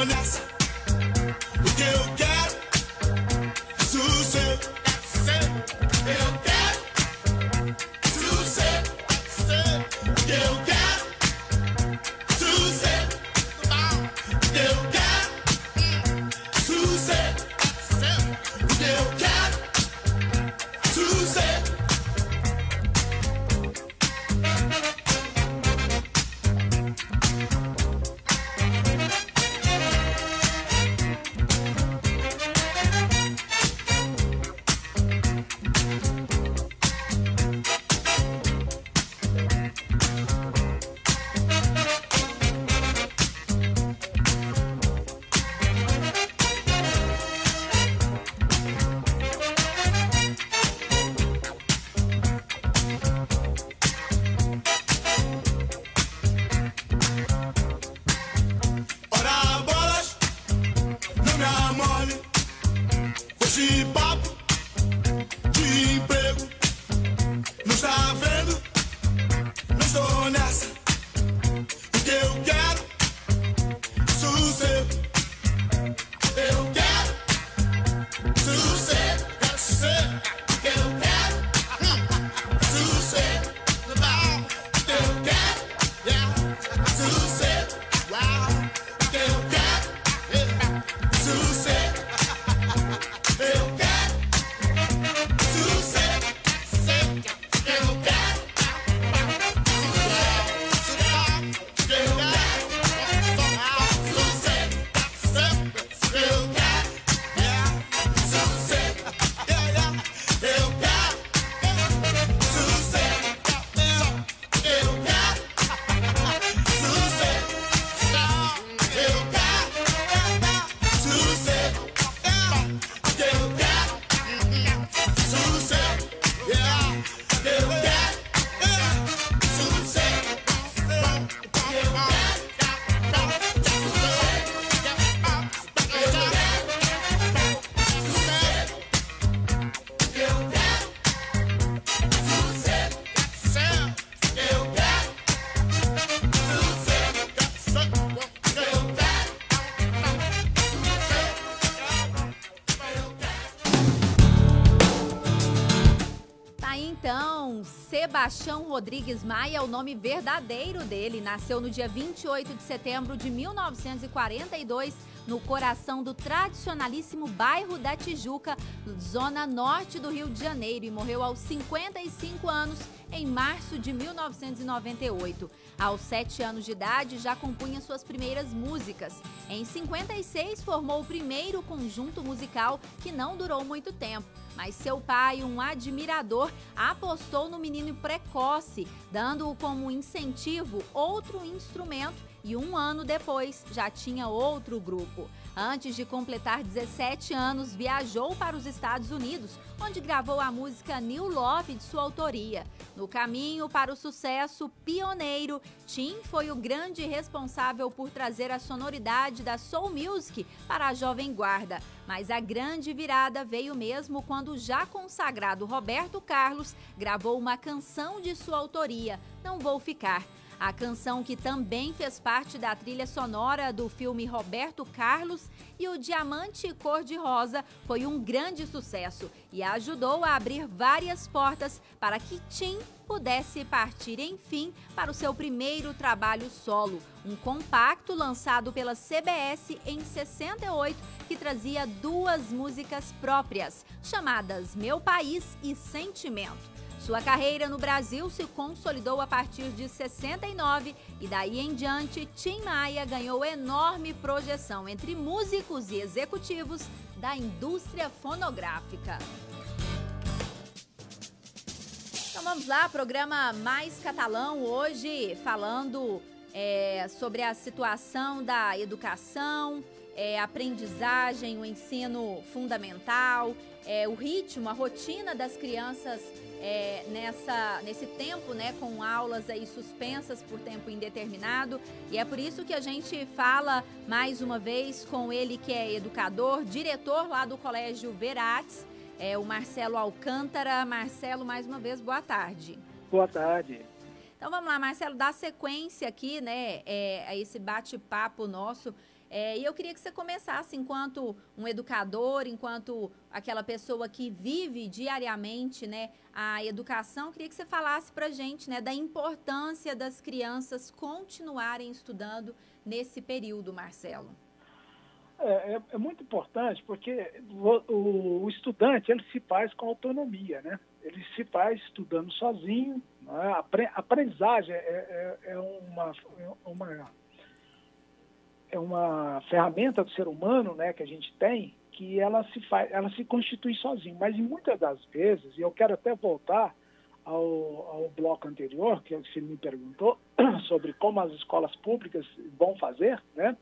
nessa, porque eu quero sossego. Eu quero sossego, porque eu quero sossego. Eu quero sossego, porque eu quero sossego. Esse papo de emprego não está vendo? Não estou nessa, porque eu quero sossego. Eu quero sossego, quero sossego, porque eu quero sossego. Eu quero sossego, porque eu quero sossego. Eu quero sossego, eu quero Então, Sebastião Rodrigues Maia é o nome verdadeiro dele. Nasceu no dia 28 de setembro de 1942, no coração do tradicionalíssimo bairro da Tijuca, zona norte do Rio de Janeiro, e morreu aos 55 anos em março de 1998. Aos 7 anos de idade, já compunha suas primeiras músicas. Em 56, formou o primeiro conjunto musical, que não durou muito tempo. Mas seu pai, um admirador, apostou no menino precoce, dando-o como incentivo outro instrumento, e um ano depois já tinha outro grupo. Antes de completar 17 anos, viajou para os Estados Unidos, onde gravou a música New Love de sua autoria. No caminho para o sucesso pioneiro, Tim foi o grande responsável por trazer a sonoridade da soul music para a jovem guarda. Mas a grande virada veio mesmo quando o já consagrado Roberto Carlos gravou uma canção de sua autoria, Não Vou Ficar. A canção, que também fez parte da trilha sonora do filme Roberto Carlos e o Diamante Cor-de-Rosa, foi um grande sucesso e ajudou a abrir várias portas para que Tim pudesse partir, enfim, para o seu primeiro trabalho solo, um compacto lançado pela CBS em 68, que trazia 2 músicas próprias, chamadas Meu País e Sentimento. Sua carreira no Brasil se consolidou a partir de 69 e daí em diante, Tim Maia ganhou enorme projeção entre músicos e executivos da indústria fonográfica. Então vamos lá, programa Mais Catalão, hoje falando sobre a situação da educação, aprendizagem, o ensino fundamental, o ritmo, a rotina das crianças nesse tempo, né, com aulas aí suspensas por tempo indeterminado. E é por isso que a gente fala mais uma vez com ele, que é educador, diretor lá do Colégio Verates, o Marcelo Alcântara. Marcelo, mais uma vez, boa tarde. Boa tarde. Então vamos lá, Marcelo, dá sequência aqui, né, a esse bate-papo nosso E eu queria que você começasse, enquanto um educador, enquanto aquela pessoa que vive diariamente, né, a educação, eu queria que você falasse para a gente, né, da importância das crianças continuarem estudando nesse período, Marcelo. É muito importante porque o estudante ele se faz com autonomia, né? Ele se faz estudando sozinho, né? A aprendizagem é uma ferramenta do ser humano, né, que a gente tem, que ela se constitui sozinho. Mas em muitas das vezes, e eu quero até voltar ao bloco anterior, que você me perguntou, sobre como as escolas públicas vão fazer, né?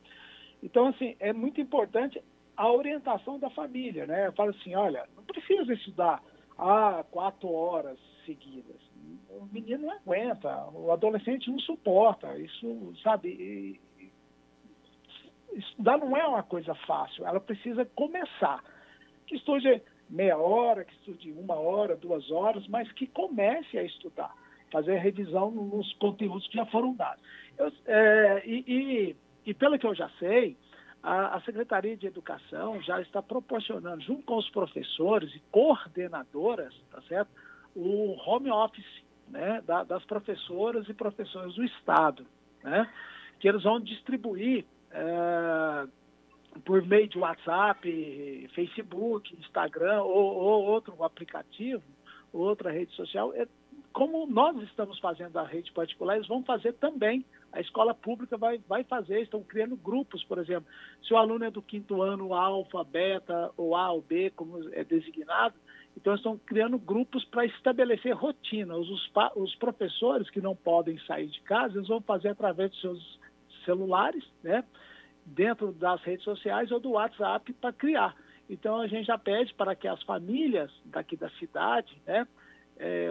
Então, assim, é muito importante a orientação da família, né? Eu falo assim, olha, não precisa estudar 4 horas seguidas. O menino não aguenta, o adolescente não suporta. Isso, sabe, estudar não é uma coisa fácil, ela precisa começar. Que estude meia hora, que estude 1 hora, 2 horas, mas que comece a estudar, fazer a revisão nos conteúdos que já foram dados. E pelo que eu já sei, a Secretaria de Educação já está proporcionando, junto com os professores e coordenadoras, tá certo, o home office, né, das professoras e professores do Estado, né, que eles vão distribuir por meio de WhatsApp, Facebook, Instagram ou outro aplicativo, outra rede social. Como nós estamos fazendo a rede particular, eles vão fazer também. A escola pública vai fazer, estão criando grupos, por exemplo. Se o aluno é do 5º ano, alfa, beta, ou A ou B, como é designado, então estão criando grupos para estabelecer rotina. Os professores que não podem sair de casa, eles vão fazer através dos seus celulares, né, dentro das redes sociais ou do WhatsApp para criar. Então a gente já pede para que as famílias daqui da cidade, né,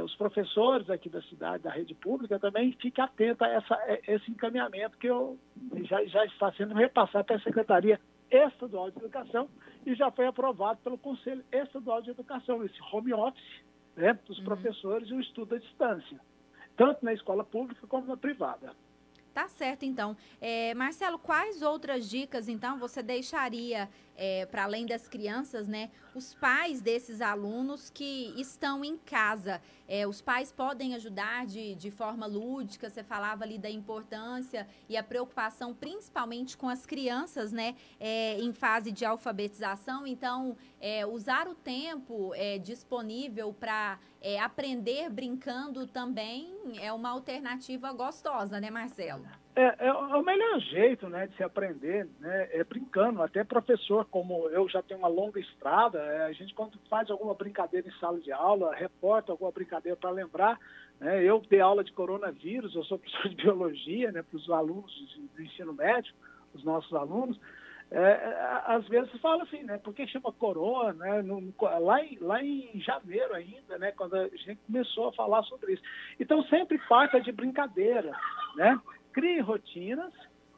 os professores aqui da cidade, da rede pública, também fiquem atentos a esse encaminhamento que já está sendo repassado para a Secretaria Estadual de Educação e já foi aprovado pelo Conselho Estadual de Educação, esse home office, né, dos professores e o estudo à distância, tanto na escola pública como na privada. Tá certo, então. Marcelo, quais outras dicas, então, você deixaria, para além das crianças, né, os pais desses alunos que estão em casa? Os pais podem ajudar de forma lúdica, você falava ali da importância e a preocupação, principalmente com as crianças, né, em fase de alfabetização. Então, usar o tempo disponível para aprender brincando também é uma alternativa gostosa, né, Marcelo? É o melhor jeito, né, de se aprender, né, é brincando. Até professor, como eu já tenho uma longa estrada, a gente quando faz alguma brincadeira em sala de aula, reporta alguma brincadeira para lembrar, né, eu dei aula de coronavírus, eu sou professor de biologia, né, para os alunos do ensino médio, os nossos alunos, às vezes fala assim, né, por que chama corona, né, lá em janeiro ainda, né, quando a gente começou a falar sobre isso. Então sempre parta de brincadeira, né? Crie rotinas,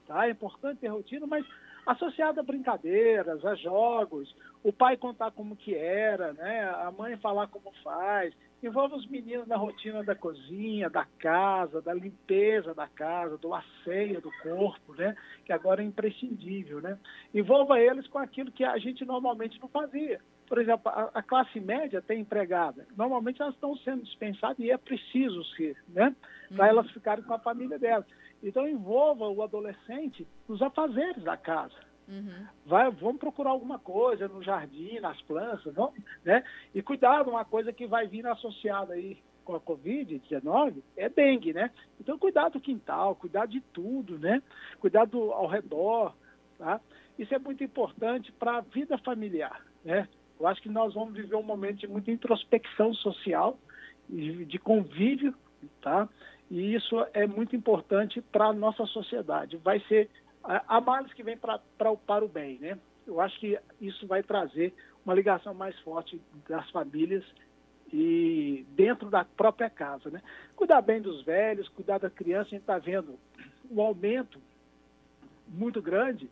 tá? É importante ter rotina, mas associada a brincadeiras, a jogos, o pai contar como que era, né? A mãe falar como faz, envolve os meninos na rotina da cozinha, da casa, da limpeza da casa, do asseio do corpo, né? Que agora é imprescindível, né? Envolva eles com aquilo que a gente normalmente não fazia. Por exemplo, a classe média tem empregada. Normalmente elas estão sendo dispensadas e é preciso ser, né? Para elas ficarem com a família delas. Então, envolva o adolescente nos afazeres da casa. Vamos procurar alguma coisa no jardim, nas plantas, vamos, né? E cuidado, uma coisa que vai vir associada aí com a Covid-19 é dengue, né? Então, cuidado do quintal, cuidado de tudo, né? Cuidado ao redor, tá? Isso é muito importante para a vida familiar, né? Eu acho que nós vamos viver um momento de muita introspecção social, de convívio, tá? E isso é muito importante para a nossa sociedade. Vai ser a males que vem para o bem, né? Eu acho que isso vai trazer uma ligação mais forte das famílias e dentro da própria casa, né? Cuidar bem dos velhos, cuidar da criança. A gente está vendo um aumento muito grande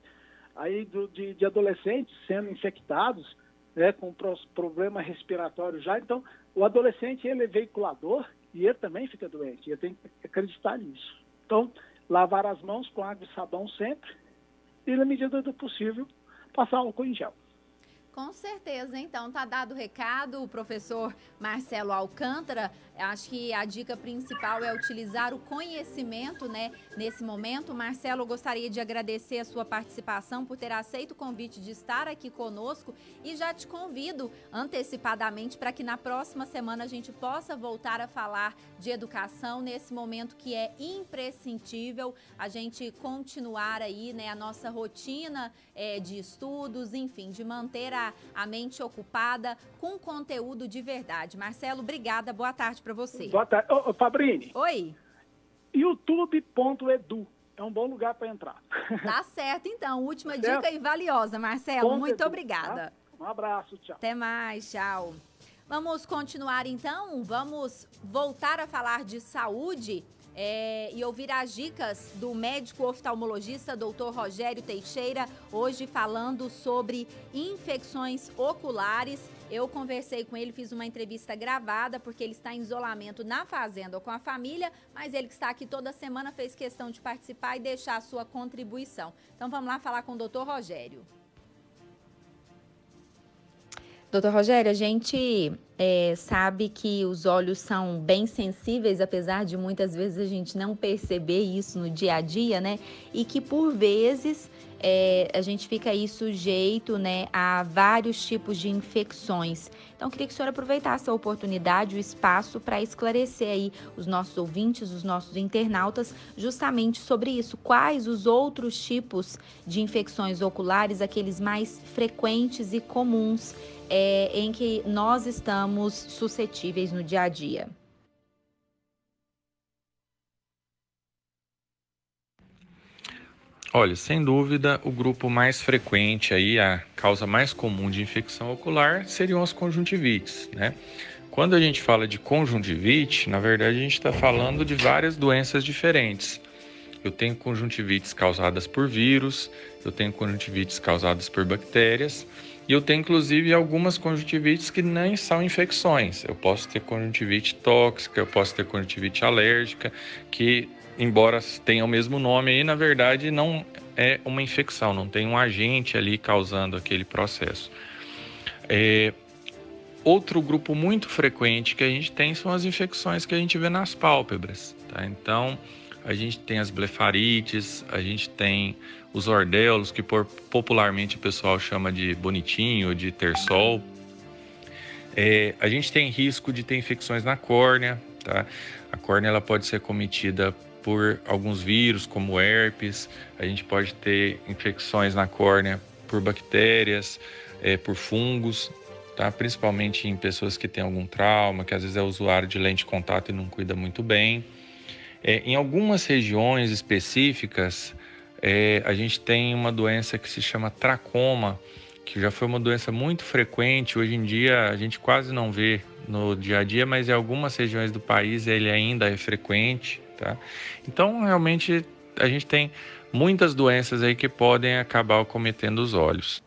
aí de adolescentes sendo infectados, né, com problema respiratório já. Então, o adolescente, ele é veiculador e ele também fica doente. Ele tem que acreditar nisso. Então, lavar as mãos com água e sabão sempre, e, na medida do possível, passar álcool em gel. Com certeza, então tá dado o recado, o professor Marcelo Alcântara. Acho que a dica principal é utilizar o conhecimento, né, nesse momento. Marcelo, eu gostaria de agradecer a sua participação por ter aceito o convite de estar aqui conosco e já te convido antecipadamente para que na próxima semana a gente possa voltar a falar de educação nesse momento que é imprescindível a gente continuar aí, né, a nossa rotina de estudos, enfim, de manter a mente ocupada com conteúdo de verdade. Marcelo, obrigada. Boa tarde para você. Boa tarde. Ô, Fabrini. Oi. youtube.edu é um bom lugar para entrar. Tá certo, então. Última dica e valiosa, Marcelo. Muito obrigada. Tá? Um abraço, tchau. Até mais, tchau. Vamos continuar, então. Vamos voltar a falar de saúde e ouvir as dicas do médico oftalmologista Dr. Rogério Teixeira, hoje falando sobre infecções oculares. Eu conversei com ele, fiz uma entrevista gravada, porque ele está em isolamento na fazenda com a família, mas ele que está aqui toda semana fez questão de participar e deixar a sua contribuição. Então vamos lá falar com o Dr. Rogério. Doutor Rogério, a gente sabe que os olhos são bem sensíveis, apesar de muitas vezes a gente não perceber isso no dia a dia, né? E que por vezes a gente fica aí sujeito, né, a vários tipos de infecções. Então, eu queria que o senhor aproveitasse a oportunidade, o espaço, para esclarecer aí os nossos ouvintes, os nossos internautas, justamente sobre isso. Quais os outros tipos de infecções oculares, aqueles mais frequentes e comuns, em que nós estamos suscetíveis no dia a dia? Olha, sem dúvida, o grupo mais frequente aí, a causa mais comum de infecção ocular seriam as conjuntivites, né? Quando a gente fala de conjuntivite, na verdade a gente está falando de várias doenças diferentes. Eu tenho conjuntivites causadas por vírus, eu tenho conjuntivites causadas por bactérias e eu tenho inclusive algumas conjuntivites que nem são infecções. Eu posso ter conjuntivite tóxica, eu posso ter conjuntivite alérgica, que embora tenha o mesmo nome aí, na verdade não é uma infecção, não tem um agente ali causando aquele processo. Outro grupo muito frequente que a gente tem são as infecções que a gente vê nas pálpebras, tá? Então, a gente tem as blefarites, a gente tem os ordéolos, que popularmente o pessoal chama de bonitinho, de terçol. A gente tem risco de ter infecções na córnea, tá? A córnea ela pode ser cometida por alguns vírus, como herpes. A gente pode ter infecções na córnea por bactérias, por fungos, tá? Principalmente em pessoas que têm algum trauma, que às vezes é usuário de lente de contato e não cuida muito bem. Em algumas regiões específicas, a gente tem uma doença que se chama tracoma, que já foi uma doença muito frequente. Hoje em dia a gente quase não vê no dia a dia, mas em algumas regiões do país ele ainda é frequente, tá? Então, realmente, a gente tem muitas doenças aí que podem acabar acometendo os olhos.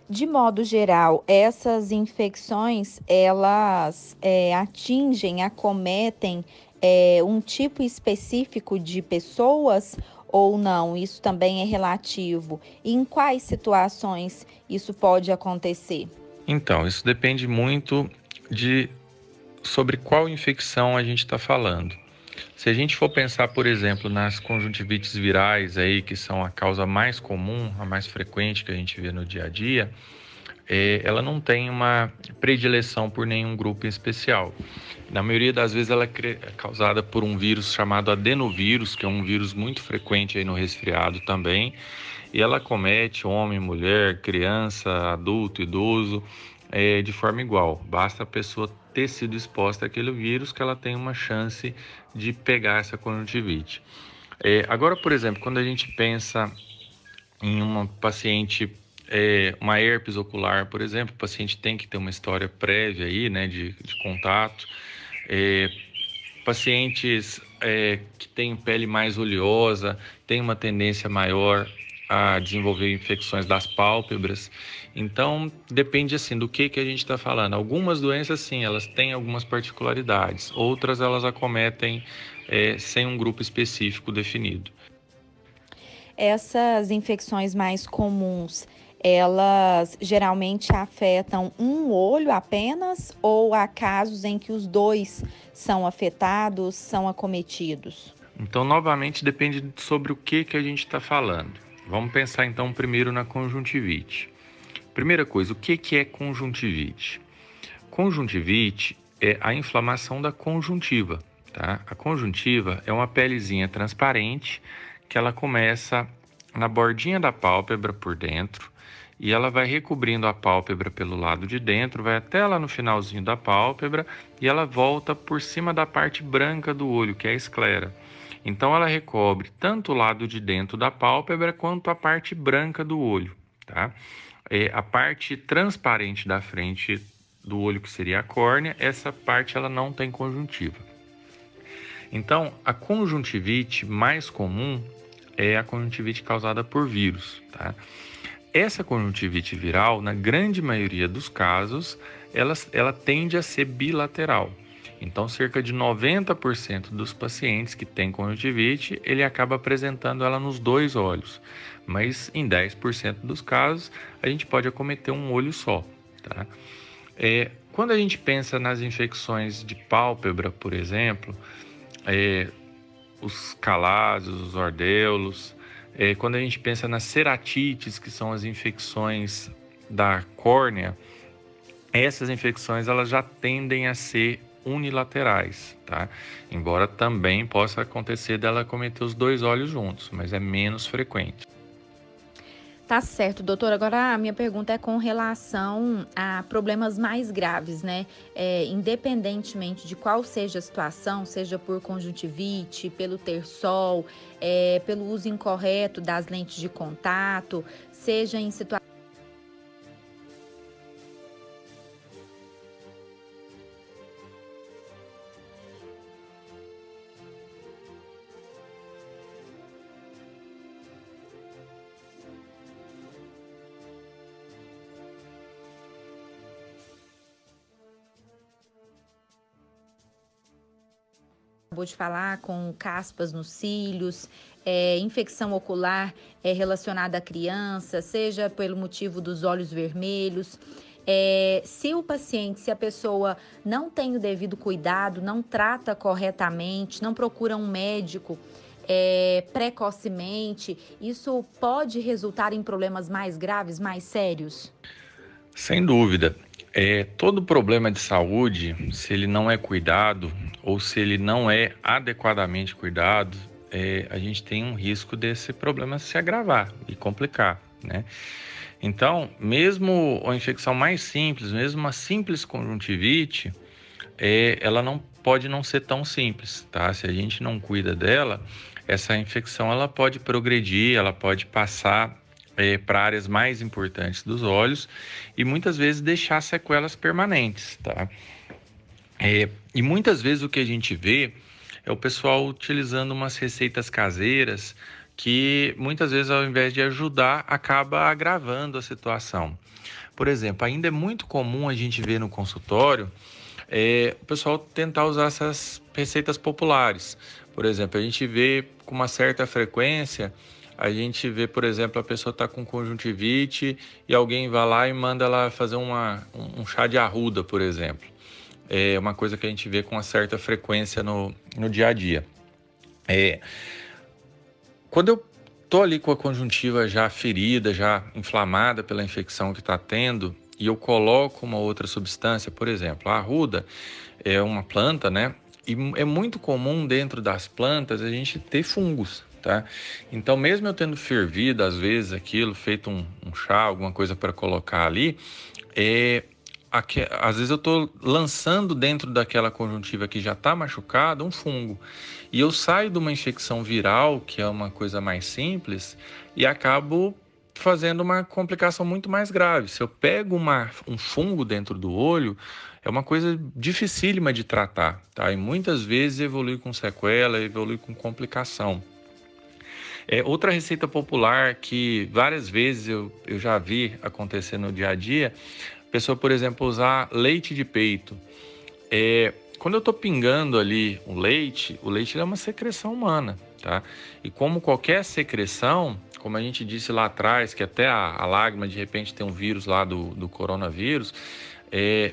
De modo geral, essas infecções, elas atingem, acometem um tipo específico de pessoas ou não? Isso também é relativo. E em quais situações isso pode acontecer? Então, isso depende muito sobre qual infecção a gente está falando. Se a gente for pensar, por exemplo, nas conjuntivites virais aí, que são a causa mais comum, a mais frequente que a gente vê no dia a dia, ela não tem uma predileção por nenhum grupo em especial. Na maioria das vezes ela é causada por um vírus chamado adenovírus, que é um vírus muito frequente aí no resfriado também, e ela acomete homem, mulher, criança, adulto, idoso, de forma igual. Basta a pessoa ter sido exposta àquele vírus que ela tem uma chance de pegar essa conjuntivite. Agora, por exemplo, quando a gente pensa em uma paciente, uma herpes ocular, por exemplo, o paciente tem que ter uma história prévia aí, né, de contato. Pacientes que têm pele mais oleosa têm uma tendência maior a desenvolver infecções das pálpebras. Então, depende assim do que a gente está falando. Algumas doenças, sim, elas têm algumas particularidades. Outras, elas acometem sem um grupo específico definido. essas infecções mais comuns, elas geralmente afetam um olho apenas ou há casos em que os dois são afetados, são acometidos? Então, novamente, depende sobre o que a gente está falando. Vamos pensar então primeiro na conjuntivite. Primeira coisa, o que é conjuntivite? Conjuntivite é a inflamação da conjuntiva, tá? A conjuntiva é uma pelezinha transparente que ela começa na bordinha da pálpebra por dentro e ela vai recobrindo a pálpebra pelo lado de dentro, vai até lá no finalzinho da pálpebra e ela volta por cima da parte branca do olho, que é a esclera. Então ela recobre tanto o lado de dentro da pálpebra quanto a parte branca do olho, tá? A parte transparente da frente do olho, que seria a córnea, essa parte ela não tem conjuntiva. Então, a conjuntivite mais comum é a conjuntivite causada por vírus, tá? Essa conjuntivite viral, na grande maioria dos casos, ela tende a ser bilateral. Então, cerca de 90% dos pacientes que têm conjuntivite, ele acaba apresentando ela nos dois olhos. Mas em 10% dos casos, a gente pode acometer um olho só, tá? Quando a gente pensa nas infecções de pálpebra, por exemplo, os calazes, os ordeulos, quando a gente pensa nas ceratites, que são as infecções da córnea, essas infecções elas já tendem a ser unilaterais, tá? Embora também possa acontecer dela acometer os dois olhos juntos, mas é menos frequente. Tá certo, doutor. Agora a minha pergunta é com relação a problemas mais graves, né? Independentemente de qual seja a situação, seja por conjuntivite, pelo terçol, pelo uso incorreto das lentes de contato, seja em situação acabou de falar, com caspas nos cílios, infecção ocular relacionada à criança, seja pelo motivo dos olhos vermelhos. Se a pessoa não tem o devido cuidado, não trata corretamente, não procura um médico precocemente, isso pode resultar em problemas mais graves, mais sérios? Sem dúvida. Todo problema de saúde, se ele não é cuidado ou se ele não é adequadamente cuidado, a gente tem um risco desse problema se agravar e complicar, né? Então, mesmo a infecção mais simples, mesmo uma simples conjuntivite, ela não pode não ser tão simples, tá? Se a gente não cuida dela, essa infecção ela pode progredir, ela pode passar para áreas mais importantes dos olhos e muitas vezes deixar sequelas permanentes, tá? E muitas vezes o que a gente vê é o pessoal utilizando umas receitas caseiras que muitas vezes, ao invés de ajudar, acaba agravando a situação. Por exemplo, ainda é muito comum a gente ver no consultório o pessoal tentar usar essas receitas populares. Por exemplo, a gente vê com uma certa frequência, por exemplo, a pessoa está com conjuntivite e alguém vai lá e manda ela fazer um chá de arruda, por exemplo. É uma coisa que a gente vê com uma certa frequência no dia a dia. Quando eu estou ali com a conjuntiva já ferida, já inflamada pela infecção que está tendo, e eu coloco uma outra substância, por exemplo, a arruda é uma planta, né? E é muito comum dentro das plantas a gente ter fungos, tá? Então, mesmo eu tendo fervido, às vezes, aquilo, feito um chá, alguma coisa para colocar ali, às vezes eu estou lançando dentro daquela conjuntiva que já está machucada um fungo. E eu saio de uma infecção viral, que é uma coisa mais simples, e acabo fazendo uma complicação muito mais grave. Se eu pego um fungo dentro do olho, é uma coisa dificílima de tratar, tá? E muitas vezes evolui com sequela, evolui com complicação. Outra receita popular que várias vezes eu já vi acontecer no dia a dia, a pessoa, por exemplo, usar leite de peito. Quando eu estou pingando ali o leite é uma secreção humana, tá? E como qualquer secreção, como a gente disse lá atrás, que até a lágrima de repente tem um vírus lá do coronavírus,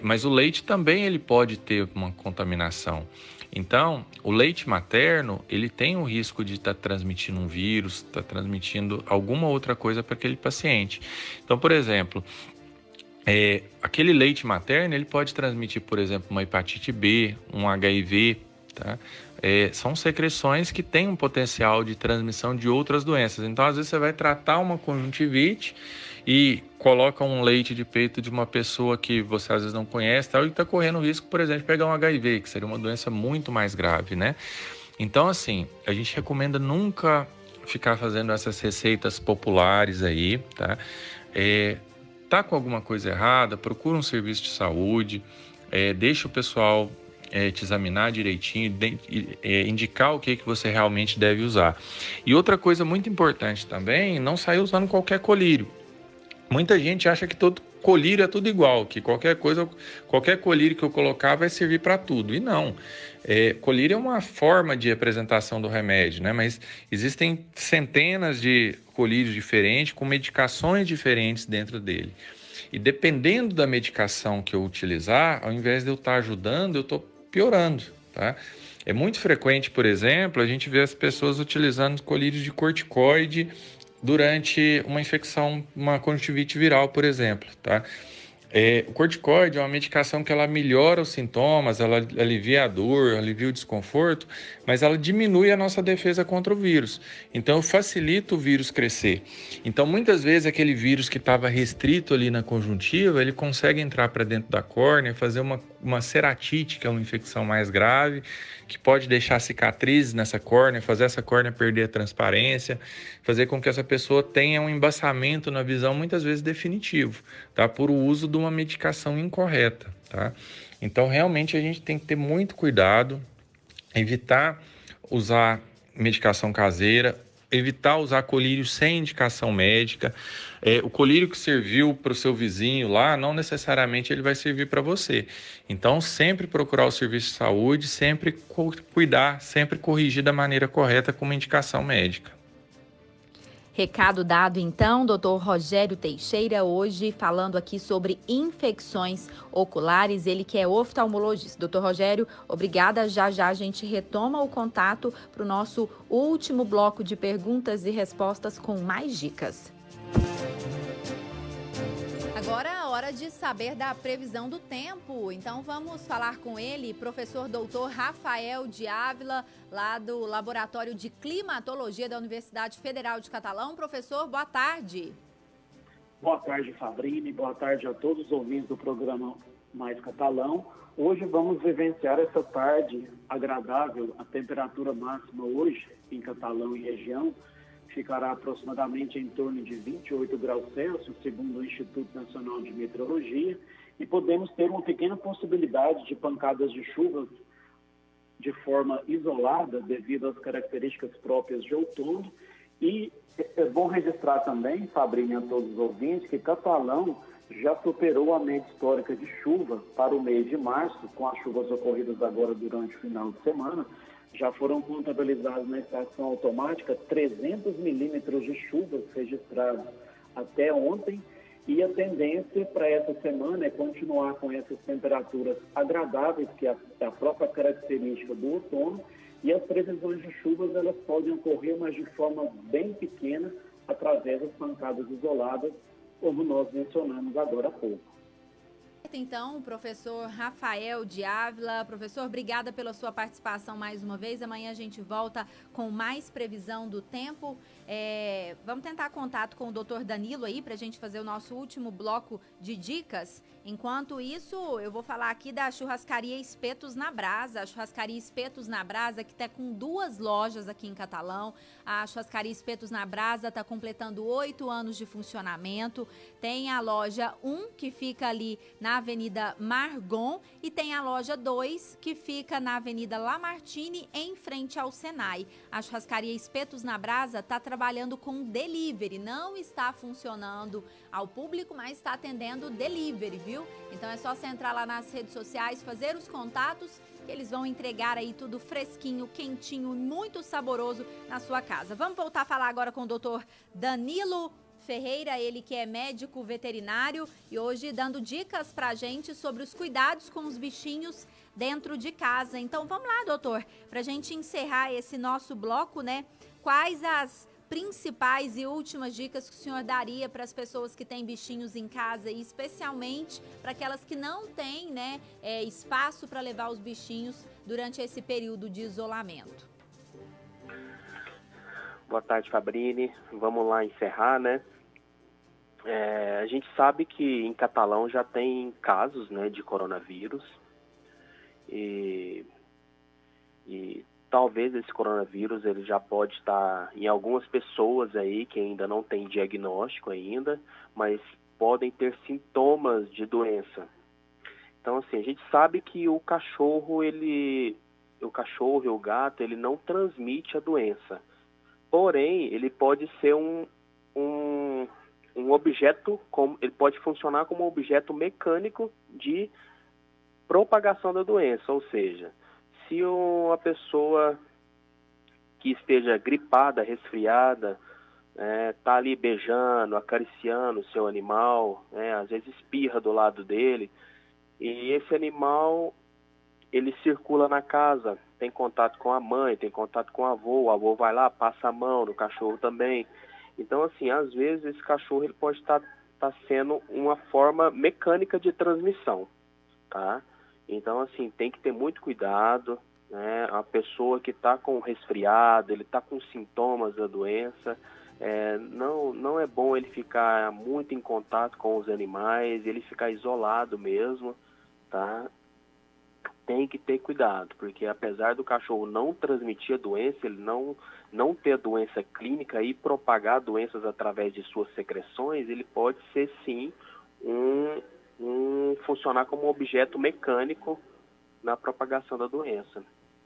mas o leite também ele pode ter uma contaminação. Então, o leite materno, ele tem o risco de estar transmitindo um vírus, estar transmitindo alguma outra coisa para aquele paciente. Então, por exemplo, aquele leite materno, ele pode transmitir, por exemplo, uma hepatite B, um HIV, tá? São secreções que têm um potencial de transmissão de outras doenças. Então, às vezes, você vai tratar uma conjuntivite e coloca um leite de peito de uma pessoa que você às vezes não conhece, tal, e está correndo o risco, por exemplo, de pegar um HIV, que seria uma doença muito mais grave, né? Então, assim, a gente recomenda nunca ficar fazendo essas receitas populares aí, tá? Tá com alguma coisa errada, procura um serviço de saúde, deixa o pessoal te examinar direitinho, indicar o que você realmente deve usar. E outra coisa muito importante também, não sair usando qualquer colírio. Muita gente acha que todo colírio é tudo igual, que qualquer colírio que eu colocar vai servir para tudo. E não. Colírio é uma forma de apresentação do remédio, né? Mas existem centenas de colírios diferentes, com medicações diferentes dentro dele. E dependendo da medicação que eu utilizar, ao invés de eu estar ajudando, eu estou piorando, tá? É muito frequente, por exemplo, a gente vê as pessoas utilizando colírios de corticoide durante uma infecção, uma conjuntivite viral, por exemplo, tá? O corticoide é uma medicação que ela melhora os sintomas, ela alivia a dor, alivia o desconforto, mas ela diminui a nossa defesa contra o vírus. Então, facilita o vírus crescer. Então, muitas vezes, aquele vírus que estava restrito ali na conjuntiva, ele consegue entrar para dentro da córnea, fazer uma ceratite, que é uma infecção mais grave, que pode deixar cicatrizes nessa córnea, fazer essa córnea perder a transparência, fazer com que essa pessoa tenha um embaçamento na visão, muitas vezes definitivo, tá? Por o uso de uma medicação incorreta, tá? Então, realmente, a gente tem que ter muito cuidado, evitar usar medicação caseira, evitar usar colírio sem indicação médica. O colírio que serviu para o seu vizinho lá, não necessariamente ele vai servir para você. Então, sempre procurar o serviço de saúde, sempre cuidar, sempre corrigir da maneira correta com uma indicação médica. Recado dado, então, doutor Rogério Teixeira, hoje falando aqui sobre infecções oculares, ele que é oftalmologista. Doutor Rogério, obrigada. Já a gente retoma o contato para o nosso último bloco de perguntas e respostas com mais dicas. Agora é a hora de saber da previsão do tempo. Então vamos falar com ele, professor doutor Rafael de Ávila, lá do Laboratório de Climatologia da Universidade Federal de Catalão. Professor, boa tarde. Boa tarde, Fabrini. Boa tarde a todos os ouvintes do programa Mais Catalão. Hoje vamos vivenciar essa tarde agradável. A temperatura máxima hoje em Catalão e região ficará aproximadamente em torno de 28 graus Celsius, segundo o Instituto Nacional de Meteorologia, e podemos ter uma pequena possibilidade de pancadas de chuvas de forma isolada, devido às características próprias de outono. E é bom registrar também, Fabrini, a todos os ouvintes, que Catalão já superou a média histórica de chuva para o mês de março, com as chuvas ocorridas agora durante o final de semana. Já foram contabilizados na estação automática 300 milímetros de chuvas registrados até ontem, e a tendência para essa semana é continuar com essas temperaturas agradáveis, que é a própria característica do outono, e as previsões de chuvas elas podem ocorrer, mas de forma bem pequena, através das pancadas isoladas, como nós mencionamos agora há pouco. Então, professor Rafael de Ávila. Professor, obrigada pela sua participação mais uma vez. Amanhã a gente volta com mais previsão do tempo. Vamos tentar contato com o doutor Danilo aí para a gente fazer o nosso último bloco de dicas. Enquanto isso, eu vou falar aqui da churrascaria Espetos na Brasa. A churrascaria Espetos na Brasa, que está com 2 lojas aqui em Catalão. A churrascaria Espetos na Brasa está completando 8 anos de funcionamento. Tem a loja 1, que fica ali na na Avenida Margon, e tem a loja 2, que fica na Avenida Lamartine, em frente ao Senai. A churrascaria Espetos na Brasa está trabalhando com delivery, não está funcionando ao público, mas está atendendo delivery, viu? Então é só você entrar lá nas redes sociais, fazer os contatos, que eles vão entregar aí tudo fresquinho, quentinho, muito saboroso na sua casa. Vamos voltar a falar agora com o doutor Danilo Ferreira, ele que é médico veterinário e hoje dando dicas pra gente sobre os cuidados com os bichinhos dentro de casa. Então vamos lá, doutor, pra gente encerrar esse nosso bloco, né? Quais as principais e últimas dicas que o senhor daria para as pessoas que têm bichinhos em casa e especialmente para aquelas que não têm, né, espaço para levar os bichinhos durante esse período de isolamento? Boa tarde, Fabrini. Vamos lá encerrar, né? A gente sabe que em Catalão já tem casos, né, de coronavírus e talvez esse coronavírus ele já pode estar em algumas pessoas aí que ainda não tem diagnóstico ainda, mas podem ter sintomas de doença. Então, assim, a gente sabe que o cachorro e o gato, ele não transmite a doença. Porém, ele pode ser um objeto, ele pode funcionar como um objeto mecânico de propagação da doença, ou seja, se uma pessoa que esteja gripada, resfriada, tá ali beijando, acariciando o seu animal, às vezes espirra do lado dele, e esse animal, ele circula na casa, tem contato com a mãe, tem contato com o avô vai lá, passa a mão no cachorro também. Então, assim, às vezes esse cachorro ele pode estar sendo uma forma mecânica de transmissão, tá? Então, assim, tem que ter muito cuidado, né? A pessoa que está com resfriado, ele está com sintomas da doença, não é bom ele ficar muito em contato com os animais, ele ficar isolado mesmo, tá? Tem que ter cuidado, porque apesar do cachorro não transmitir a doença, ele não ter a doença clínica e propagar doenças através de suas secreções, ele pode ser sim funcionar como um objeto mecânico na propagação da doença.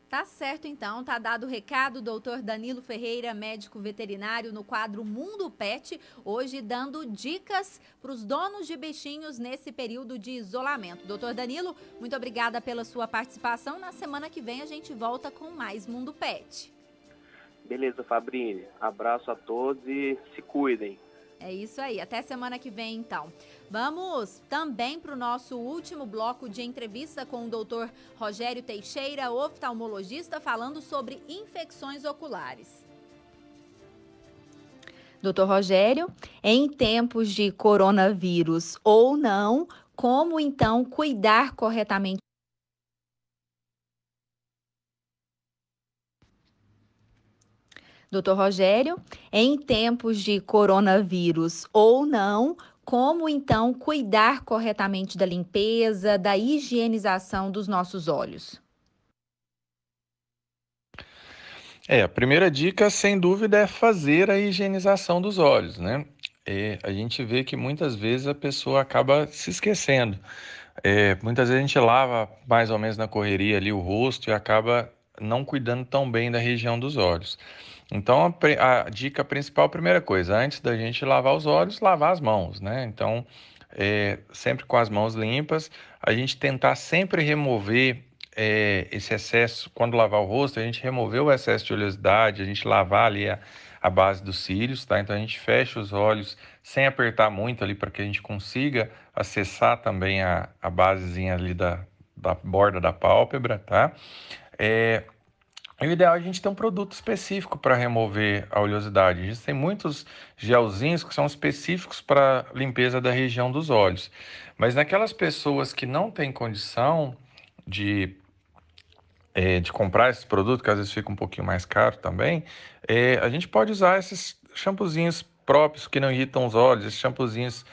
Tá certo, então. Tá dado o recado, doutor Danilo Ferreira, médico veterinário, no quadro Mundo Pet, hoje dando dicas para os donos de bichinhos nesse período de isolamento. Doutor Danilo, muito obrigada pela sua participação. Na semana que vem a gente volta com mais Mundo Pet. Beleza, Fabrini. Abraço a todos e se cuidem. É isso aí, até semana que vem então. Vamos também para o nosso último bloco de entrevista com o Dr. Rogério Teixeira, oftalmologista, falando sobre infecções oculares. Doutor Rogério, em tempos de coronavírus ou não, como então cuidar corretamente? Doutor Rogério, em tempos de coronavírus ou não, como então cuidar corretamente da limpeza, da higienização dos nossos olhos? A primeira dica, sem dúvida, é fazer a higienização dos olhos, né? A gente vê que muitas vezes a pessoa acaba se esquecendo. Muitas vezes a gente lava mais ou menos na correria ali o rosto e acaba não cuidando tão bem da região dos olhos. Então, a dica principal, primeira coisa, antes da gente lavar os olhos, lavar as mãos, né? Então, sempre com as mãos limpas, a gente tentar sempre remover esse excesso, quando lavar o rosto, a gente remover o excesso de oleosidade, a gente lavar ali a base dos cílios, tá? Então, a gente fecha os olhos sem apertar muito ali para que a gente consiga acessar também a basezinha ali da borda da pálpebra, tá? O ideal é a gente ter um produto específico para remover a oleosidade. A gente tem muitos gelzinhos que são específicos para limpeza da região dos olhos. Mas naquelas pessoas que não têm condição de comprar esses produtos, que às vezes fica um pouquinho mais caro também, a gente pode usar esses shampoozinhos próprios que não irritam os olhos, esses shampoozinhos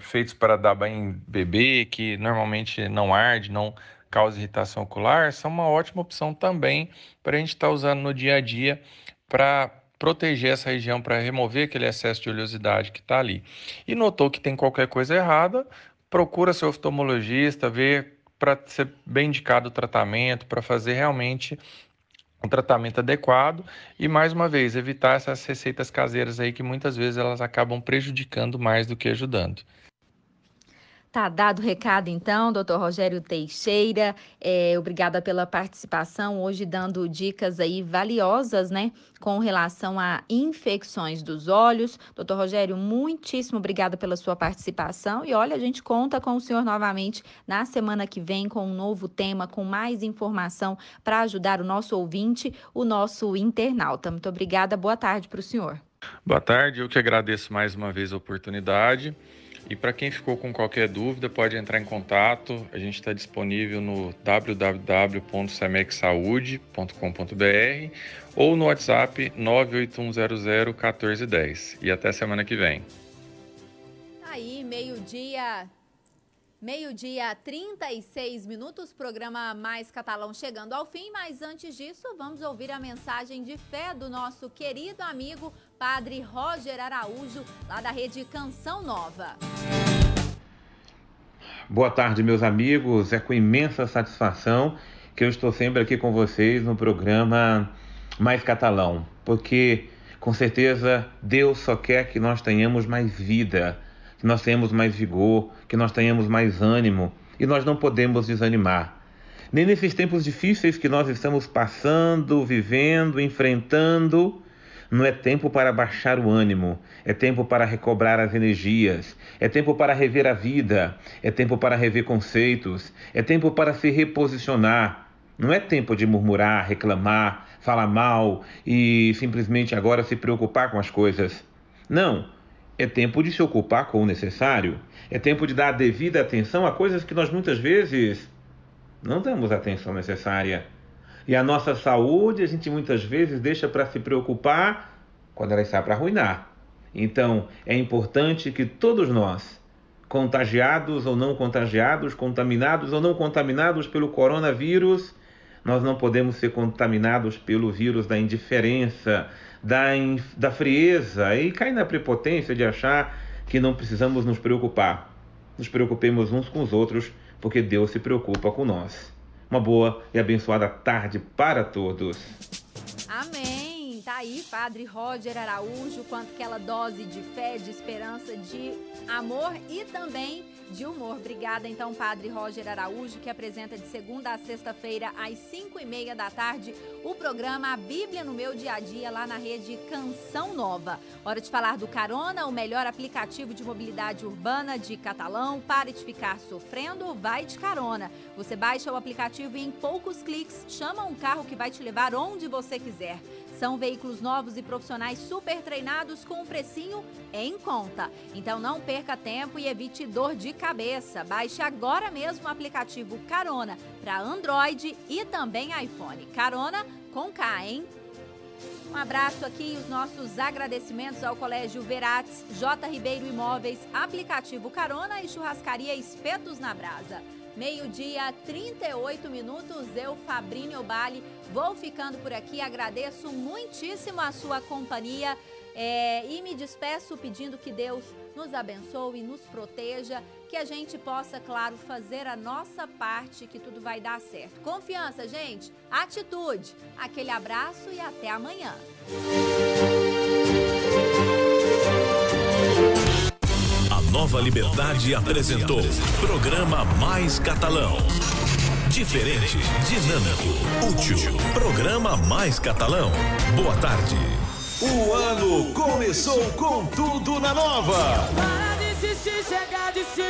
feitos para dar banho em bebê, que normalmente não arde, não causa irritação ocular, são uma ótima opção também para a gente estar usando no dia a dia para proteger essa região, para remover aquele excesso de oleosidade que está ali. E notou que tem qualquer coisa errada, procura seu oftalmologista, vê para ser bem indicado o tratamento, para fazer realmente um tratamento adequado e, mais uma vez, evitar essas receitas caseiras aí que muitas vezes elas acabam prejudicando mais do que ajudando. Tá dado o recado, então, Dr. Rogério Teixeira. Obrigada pela participação, hoje dando dicas aí valiosas, né, com relação a infecções dos olhos. Dr. Rogério, muitíssimo obrigada pela sua participação. E olha, a gente conta com o senhor novamente na semana que vem com um novo tema, com mais informação para ajudar o nosso ouvinte, o nosso internauta. Muito obrigada, boa tarde para o senhor. Boa tarde, eu que agradeço mais uma vez a oportunidade. E para quem ficou com qualquer dúvida, pode entrar em contato. A gente está disponível no www.semexsaude.com.br ou no WhatsApp 981001410. E até semana que vem. Aí, meio-dia 36 minutos, programa Mais Catalão chegando ao fim, mas antes disso, vamos ouvir a mensagem de fé do nosso querido amigo Padre Roger Araújo, lá da Rede Canção Nova. Boa tarde, meus amigos. É com imensa satisfação que eu estou sempre aqui com vocês no programa Mais Catalão, porque com certeza Deus só quer que nós tenhamos mais vida, que nós tenhamos mais vigor, que nós tenhamos mais ânimo, e nós não podemos desanimar. Nem nesses tempos difíceis que nós estamos passando, vivendo, enfrentando, não é tempo para baixar o ânimo, é tempo para recobrar as energias, é tempo para rever a vida, é tempo para rever conceitos, é tempo para se reposicionar. Não é tempo de murmurar, reclamar, falar mal e simplesmente agora se preocupar com as coisas. Não. É tempo de se ocupar com o necessário. É tempo de dar a devida atenção a coisas que nós muitas vezes não damos a atenção necessária. E a nossa saúde a gente muitas vezes deixa para se preocupar quando ela está para arruinar. Então, é importante que todos nós, contagiados ou não contagiados, contaminados ou não contaminados pelo coronavírus, nós não podemos ser contaminados pelo vírus da indiferença, da frieza e cair na prepotência de achar que não precisamos nos preocupar. Nos preocupemos uns com os outros, porque Deus se preocupa com nós. Uma boa e abençoada tarde para todos. Amém! Tá aí, Padre Roger Araújo, com aquela dose de fé, de esperança, de amor e também de humor. Obrigada, então, Padre Roger Araújo, que apresenta de segunda a sexta-feira, às 5h30 da tarde, o programa A Bíblia no Meu Dia a Dia, lá na Rede Canção Nova. Hora de falar do Carona, o melhor aplicativo de mobilidade urbana de Catalão. Pare de ficar sofrendo, vai de carona. Você baixa o aplicativo e em poucos cliques chama um carro que vai te levar onde você quiser. São veículos novos e profissionais super treinados com um precinho em conta. Então não perca tempo e evite dor de cabeça. Baixe agora mesmo o aplicativo Carona para Android e também iPhone. Carona com K, hein? Um abraço aqui e os nossos agradecimentos ao Colégio Verates, J. Ribeiro Imóveis, aplicativo Carona e churrascaria Espetos na Brasa. Meio-dia, 38 minutos, eu, Fabrício Bali, vou ficando por aqui, agradeço muitíssimo a sua companhia e me despeço pedindo que Deus nos abençoe, nos proteja, que a gente possa, claro, fazer a nossa parte, que tudo vai dar certo. Confiança, gente, atitude, aquele abraço e até amanhã. Nova Liberdade apresentou Programa Mais Catalão. Diferente, dinâmico, útil. Programa Mais Catalão. Boa tarde. O ano começou com tudo na Nova. Para de insistir, chega de se